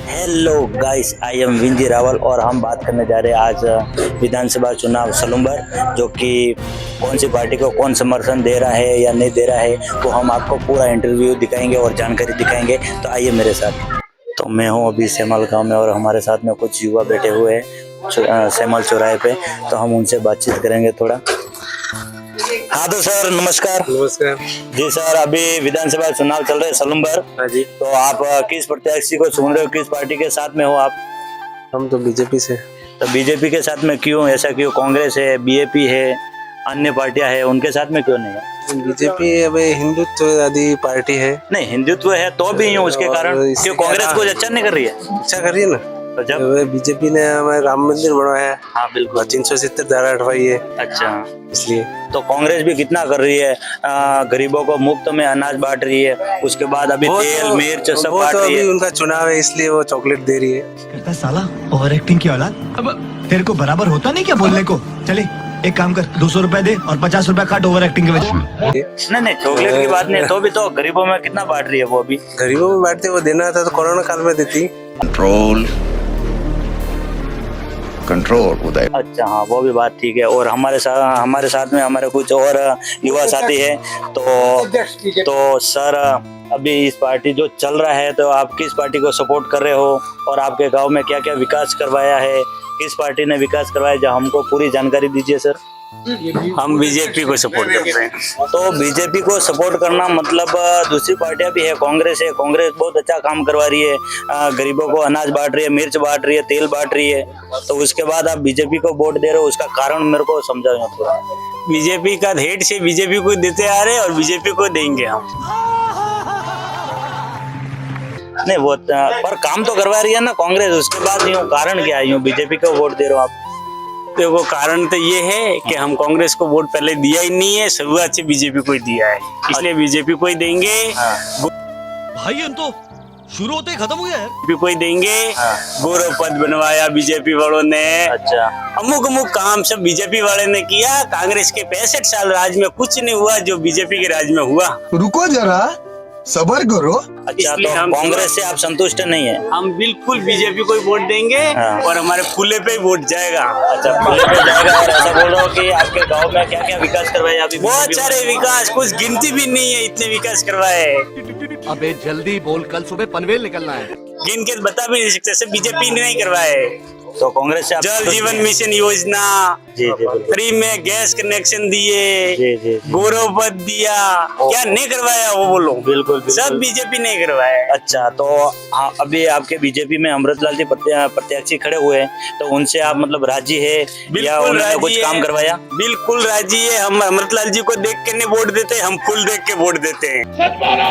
Hello guys, I am Vinji Rawal और हम बात करने जा रहे हैं आज विधानसभा चुनाव सलूम्बर, जो कि कौन सी पार्टी को कौन समर्थन दे रहा है या नहीं दे रहा है, तो हम आपको पूरा इंटरव्यू दिखाएंगे और जानकारी दिखाएंगे। तो आइए मेरे साथ। तो मैं हूं अभी सेमल गांव में और हमारे साथ में कुछ युवा बैठे हुए हैं सेमल चौराहे पे, तो हम उनसे बातचीत करेंगे थोड़ा। हाँ तो सर नमस्कार। नमस्कार जी सर, अभी विधानसभा चुनाव चल रहे हैं सलूम्बर। हाँ जी। तो आप किस प्रत्याशी को चुन रहे हो, किस पार्टी के साथ में हो आप? हम तो बीजेपी से। तो बीजेपी के साथ में क्यों, ऐसा क्यों? कांग्रेस है, बीएपी है, अन्य पार्टियां है, उनके साथ में क्यों नहीं है? बीजेपी अब हिंदुत्ववादी पार्टी है। नहीं, हिंदुत्व है तो भी यूं उसके कारण क्यों कांग्रेस कुछ अच्छा नहीं कर रही है? अच्छा कर रही है ना। तो जब बीजेपी ने हमारे राम मंदिर बनवाया है। हाँ बिल्कुल। 370 धारा हटवाई है। अच्छा, इसलिए तो कांग्रेस भी कितना कर रही है, गरीबों को मुफ्त में अनाज बांट रही है, उसके बाद अभी तेल मिर्च सब बांट रही है। उनका चुनाव है इसलिए वो चॉकलेट दे रही है। कहता साला ओवर एक्टिंग की औलाद, अब तेरे को बराबर होता नहीं क्या बोलने को? चले एक काम कर, 200 रुपए दे और 50 रुपए काट ओवर एक्टिंग के वजह। नहीं चॉकलेट की बात नहीं, तो भी तो गरीबों में कितना बांट रही है वो भी। गरीबों में बांटते, वो देना था तो कोरोना काल में देती। कंट्रोल उदय। अच्छा हाँ, वो भी बात ठीक है। और हमारे साथ में हमारे कुछ और युवा साथी है। तो सर, अभी इस पार्टी जो चल रहा है, तो आप किस पार्टी को सपोर्ट कर रहे हो और आपके गांव में क्या क्या विकास करवाया है, किस पार्टी ने विकास करवाया, जो हमको पूरी जानकारी दीजिए सर। हम बीजेपी को सपोर्ट करते हैं। तो बीजेपी को सपोर्ट करना मतलब दूसरी पार्टियां भी है, कांग्रेस है, कांग्रेस बहुत अच्छा काम करवा रही है, गरीबों को अनाज बांट रही है, मिर्च बांट रही है, तेल बांट रही है, तो उसके बाद आप बीजेपी को वोट दे रहे हो, उसका कारण मेरे को समझाओ थोड़ा। बीजेपी का हेड से बीजेपी को देते आ रहे और बीजेपी को देंगे हम। नहीं वो पर काम तो करवा रही है ना कांग्रेस, उसके बाद यूं कारण क्या है, यूं बीजेपी को वोट दे रहे हो आप? देखो कारण तो ये है कि हम कांग्रेस को वोट पहले दिया ही नहीं है, शुरुआत से बीजेपी को ही दिया है, इसलिए बीजेपी को ही देंगे। भाई हम तो शुरू होते ही खत्म हो गया यार। बीजेपी को ही देंगे। गौरव पद बनवाया बीजेपी वालों ने। अच्छा, अमुक अमुक काम सब बीजेपी वाले ने किया। कांग्रेस के 65 साल राज में कुछ नहीं हुआ जो बीजेपी के राज में हुआ। रुको जरा, सबर करो। अच्छा, तो कांग्रेस से आप संतुष्ट नहीं है? हम बिल्कुल बीजेपी को ही वोट देंगे और हमारे फूले पे ही वोट जाएगा। अच्छा, फूले पे जाएगा। और ऐसा बोल रहे हो कि आपके गांव में क्या क्या विकास करवाए अभी? बहुत सारे विकास, कुछ गिनती भी नहीं है, इतने विकास करवाए। अबे जल्दी बोल, कल सुबह पनवेल निकलना है। गिन के बता भी नहीं सकते, सब बीजेपी ने नहीं करवाए। तो कांग्रेस से आप जल जीवन मिशन योजना, जी फ्री में गैस कनेक्शन दिए, जी गौरव पद दिया, क्या नहीं करवाया वो बोलो? बिल्कुल सब बीजेपी नहीं करवाया। अच्छा, तो हाँ, अभी आपके बीजेपी में अमृतलाल जी प्रत्याशी खड़े हुए हैं, तो उनसे आप मतलब राजी है या उन्होंने कुछ काम करवाया? बिल्कुल राजी है। हम अमृतलाल जी को देख के नहीं वोट देते, हम फूल देख के वोट देते हैं। सच बोलो,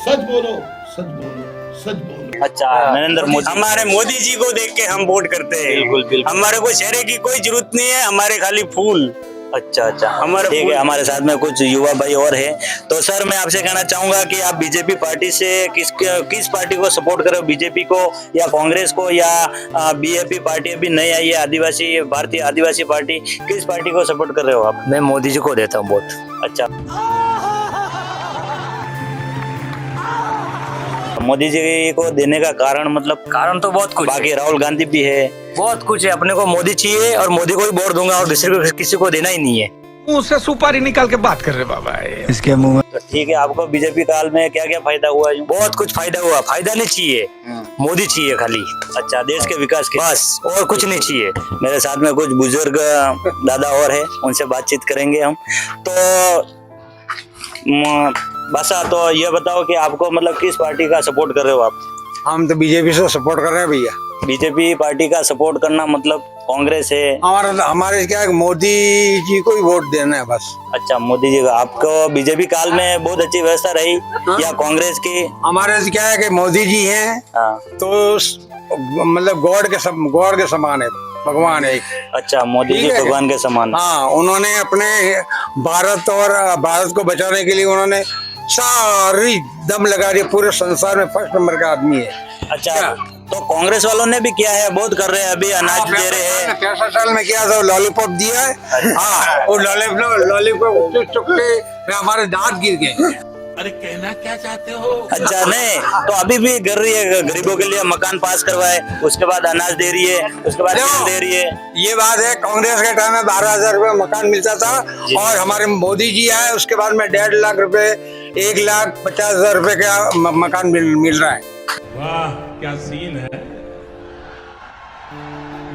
सच बोलो, सच बोलो, सच बोलो। अच्छा, नरेंद्र मोदी, हमारे मोदी जी को देख के हम वोट करते हैं। बिल्कुल। हमारे को चेहरे की कोई जरूरत नहीं है, हमारे खाली फूल। अच्छा हमारे ठीक है। हमारे साथ में कुछ युवा भाई और है। तो सर मैं आपसे कहना चाहूंगा कि आप बीजेपी पार्टी से किस पार्टी को सपोर्ट कर रहे हो, बीजेपी को या कांग्रेस को या बीएपी पार्टी अभी नई आई है, आदिवासी भारतीय आदिवासी पार्टी, किस पार्टी को सपोर्ट कर रहे हो आप? मैं मोदी जी को देता हूँ वोट। अच्छा, मोदी जी को देने का कारण मतलब? कारण तो बहुत कुछ, बाकी राहुल गांधी भी है, बहुत कुछ है। अपने को मोदी चाहिए और मोदी को ही वोट दूंगा और दूसरे को किसी को देना ही नहीं है। मुंह से सुपारी निकाल के बात कर रहे बाबा इसके मुंह में तो ठीक है। आपको बीजेपी काल में क्या क्या फायदा हुआ? बहुत कुछ फायदा हुआ। फायदा नहीं चाहिए, मोदी चाहिए खाली। अच्छा, देश के विकास के बस, और कुछ नहीं चाहिए। मेरे साथ में कुछ बुजुर्ग दादा और है, उनसे बातचीत करेंगे हम। तो बसा, तो ये बताओ कि आपको मतलब किस पार्टी का सपोर्ट कर रहे हो आप? हम तो बीजेपी से सपोर्ट कर रहे हैं भैया। बीजेपी पार्टी का सपोर्ट करना मतलब कांग्रेस है? हमारे क्या है, मोदी जी को ही वोट देना है बस। अच्छा, मोदी जी का। आपको बीजेपी काल में बहुत अच्छी व्यवस्था रही या कांग्रेस की? हमारे क्या है कि मोदी जी हैं तो मतलब गॉड के समान है, भगवान है। अच्छा, मोदी जी भगवान के समान। हाँ, उन्होंने अपने भारत को बचाने के लिए उन्होंने सारी दम लगा दी। पूरे संसार में फर्स्ट नंबर का आदमी है। अच्छा, तो कांग्रेस वालों ने भी किया है, बहुत कर रहे हैं, अभी अनाज दे रहे हैं। 65 साल में किया था, लॉलीपॉप दिया है। हाँ, और लॉलीपॉप चुप के हमारे दांत गिर गए। अरे कहना क्या चाहते हो? अच्छा नहीं, तो अभी भी कर रही है, गरीबों के लिए मकान पास करवाए, उसके बाद अनाज दे रही है, उसके बाद देखो, तेल दे रही है। ये बात है, कांग्रेस के टाइम में 12,000 रुपये मकान मिलता था और हमारे मोदी जी आए उसके बाद में 1.5 लाख रुपए, 1,50,000 रुपए का मकान मिल रहा है। वाह क्या सीन है,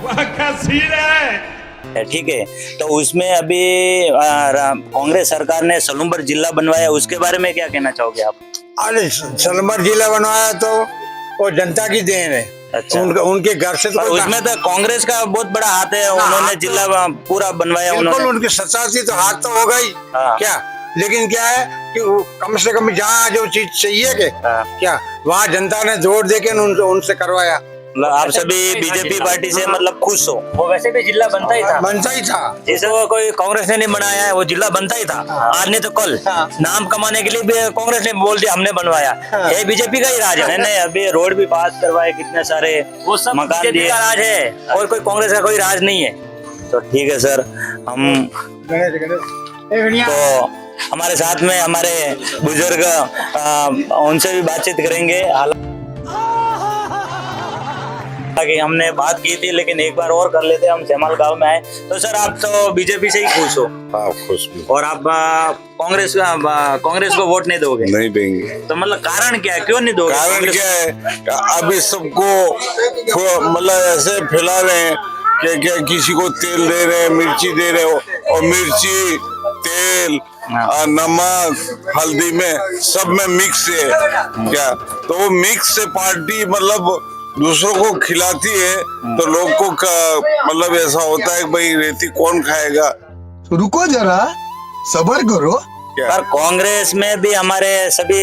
वाह क्या सीन है। ठीक है, तो उसमें अभी कांग्रेस सरकार ने सलूम्बर जिला बनवाया, उसके बारे में क्या कहना चाहोगे आप? अरे सलम्बर जिला बनवाया तो वो जनता की देन है। अच्छा। उनके घर से पर तो उसमें तो कांग्रेस का बहुत बड़ा हाथ है, उन्होंने जिला पूरा बनवाया। बिल्कुल उन्होंने उनकी सत्ता थी तो हाथ तो होगा ही। हाँ। क्या लेकिन क्या है कि वो कम से कम जहाँ जो चीज चाहिए के हाँ। क्या वहाँ जनता ने जोर दे के उनसे करवाया। मतलब आप सभी बीजेपी पार्टी से मतलब खुश हो? वो वैसे भी जिला बनता ही था, बनता ही था। जैसे वो कोई कांग्रेस ने नहीं बनाया है, वो जिला बनता ही था। आज नहीं तो कल नाम कमाने के लिए भी कांग्रेस ने बोल दिया हमने बनवाया। ये बीजेपी का ही राज है। नहीं, अभी रोड भी पास करवाए, कितने सारे वो सब मकान दिए का राज है, और कोई कांग्रेस का कोई राज नहीं है। तो ठीक है सर, हम तो हमारे साथ में हमारे बुजुर्ग उनसे भी बातचीत करेंगे। कि हमने बात की थी, लेकिन एक बार और कर लेते, हम जमाल गांव में आए। तो सर आप तो बीजेपी से ही खुश हो? हाँ खुश भी। और आप कांग्रेस को वोट नहीं दोगे? नहीं देंगे। तो मतलब कारण क्या है, क्यों नहीं दोगे? कारण क्या है, अभी सबको मतलब ऐसे फैला रहे हैं कि क्या किसी को तेल दे रहे हैं, मिर्ची दे रहे हो, और मिर्ची तेल नमक हल्दी में सब में मिक्स है क्या, तो वो मिक्स से पार्टी मतलब दूसरों को खिलाती है, तो लोग को मतलब ऐसा होता है कि भाई रेती कौन खाएगा। रुको जरा, सबर करो। पर कांग्रेस में भी हमारे सभी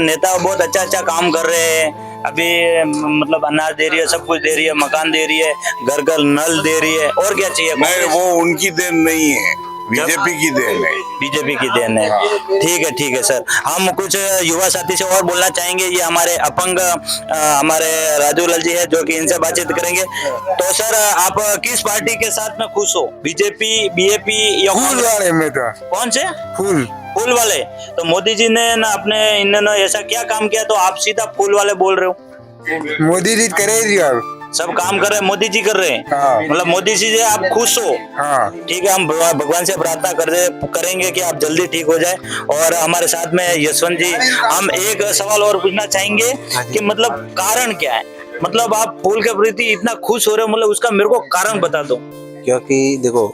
नेता बहुत अच्छा अच्छा काम कर रहे हैं। अभी मतलब अनाज दे रही है, सब कुछ दे रही है, मकान दे रही है, घर घर नल दे रही है, और क्या चाहिए? नहीं, वो उनकी देन नहीं है, बीजेपी की देन है। बीजेपी की देन है। ठीक है सर, हम कुछ युवा साथी से और बोलना चाहेंगे। ये हमारे अपंग हमारे राजू लाल जी है, जो कि इनसे बातचीत करेंगे। तो सर आप किस पार्टी के साथ में खुश हो, बीजेपी, बीएपी या फूल वाले में तो कौन से? फूल वाले। तो मोदी जी ने ना इन्होंने ऐसा क्या काम किया तो आप सीधा फूल वाले बोल रहे हो? मोदी जी करे दिया, सब काम कर रहे हैं, मोदी जी कर रहे हैं। हाँ। मतलब मोदी जी से आप खुश हो? हाँ। ठीक है, हम भगवान से प्रार्थना करेंगे कि आप जल्दी ठीक हो जाए। और हमारे साथ में यशवंत जी, हम एक सवाल और पूछना चाहेंगे कि मतलब कारण क्या है, मतलब आप फूल के प्रति इतना खुश हो रहे हो, मतलब उसका मेरे को कारण बता दो। क्योंकि देखो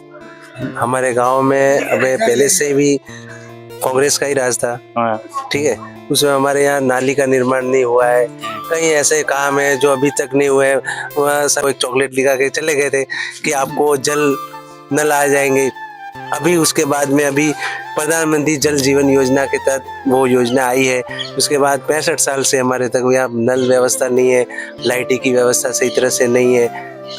हमारे गांव में अबे पहले से भी कांग्रेस का ही राज था। ठीक है, उसमें हमारे यहाँ नाली का निर्माण नहीं हुआ है, कई ऐसे काम है जो अभी तक नहीं हुए। वहाँ सब एक चॉकलेट लिखा के चले गए थे कि आपको जल नल आ जाएंगे। अभी उसके बाद में अभी प्रधानमंत्री जल जीवन योजना के तहत वो योजना आई है। उसके बाद 65 साल से हमारे तक यहाँ नल व्यवस्था नहीं है, लाइटिंग की व्यवस्था सही तरह से नहीं है,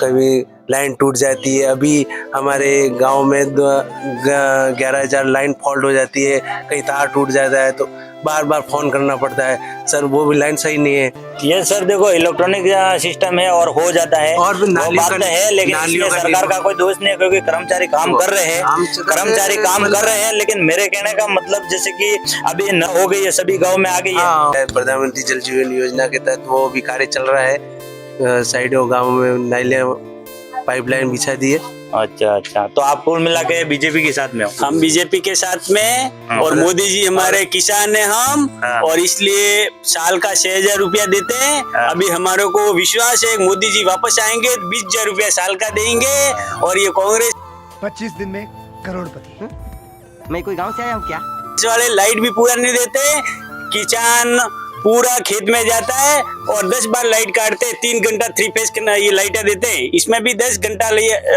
कभी लाइन टूट जाती है। अभी हमारे गांव में 11,000 लाइन फॉल्ट हो जाती है, कहीं तार टूट जाता है तो बार बार फोन करना पड़ता है, सर वो भी लाइन सही नहीं है। ये सर देखो इलेक्ट्रॉनिक सिस्टम है और हो जाता है, और भी वो बात है, लेकिन इसमें सरकार का कोई दोष नहीं है, क्योंकि कर्मचारी काम कर रहे हैं। लेकिन मेरे कहने का मतलब जैसे कि अभी न हो गई है, सभी गाँव में आ गई है। प्रधानमंत्री जल जीवन योजना के तहत वो भी कार्य चल रहा है, साइडों गाँव में नालियाँ पाइपलाइन बिछा दी है। अच्छा, तो आप कुल मिला के बीजेपी के साथ में हो? हम बीजेपी के साथ में, और मोदी जी हमारे किसान है हम, और इसलिए साल का 6,000 रुपया देते हैं। अभी हमारे को विश्वास है मोदी जी वापस आएंगे, 20,000 रुपया साल का देंगे। और ये कांग्रेस 25 दिन में करोड़पति। मैं कोई गांव से आया हूँ क्या? वाले लाइट भी पूरा नहीं देते, किसान पूरा खेत में जाता है और 10 बार लाइट काटते हैं। 3 घंटा 3 फेज ये लाइटें देते हैं, इसमें भी 10 घंटा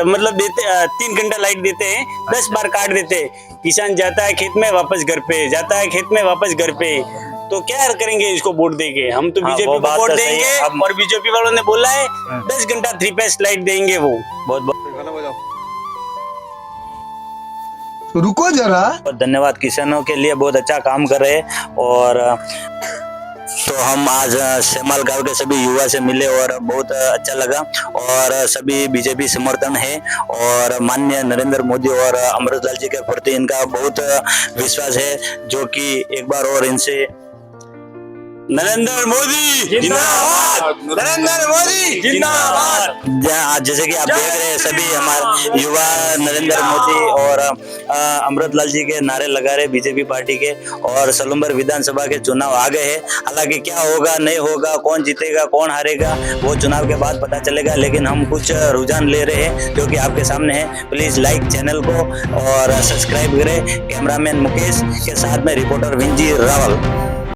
मतलब देते 3 घंटा लाइट देते हैं, 10 बार काट देते हैं। किसान जाता है खेत में, वापस घर पे जाता है, खेत में वापस घर पे। तो क्या करेंगे इसको वोट देंगे? हम तो बीजेपी को वोट देंगे, और बीजेपी वालों ने बोला है 10 घंटा 3 फेज लाइट देंगे वो। बहुत रुको जरा, धन्यवाद, किसानों के लिए बहुत अच्छा काम कर रहे हैं। और तो हम आज सेमाल गांव के सभी युवा से मिले और बहुत अच्छा लगा और सभी बीजेपी समर्थन है और माननीय नरेंद्र मोदी और अमृतलाल जी के प्रति इनका बहुत विश्वास है, जो कि एक बार और इनसे नरेंद्र मोदी जिंदाबाद, नरेंद्र मोदी जिंदाबाद। जैसे कि आप देख रहे हैं सभी हमारे युवा नरेंद्र मोदी और अमृतलाल जी के नारे लगा रहे बीजेपी पार्टी के, और सलूम्बर विधानसभा के चुनाव आ गए हैं। हालांकि क्या होगा नहीं होगा, कौन जीतेगा कौन हारेगा, वो चुनाव के बाद पता चलेगा, लेकिन हम कुछ रुझान ले रहे हैं जो कि आपके सामने है। प्लीज लाइक चैनल को और सब्सक्राइब करें। कैमरामैन मुकेश के साथ में रिपोर्टर विंजी रावल।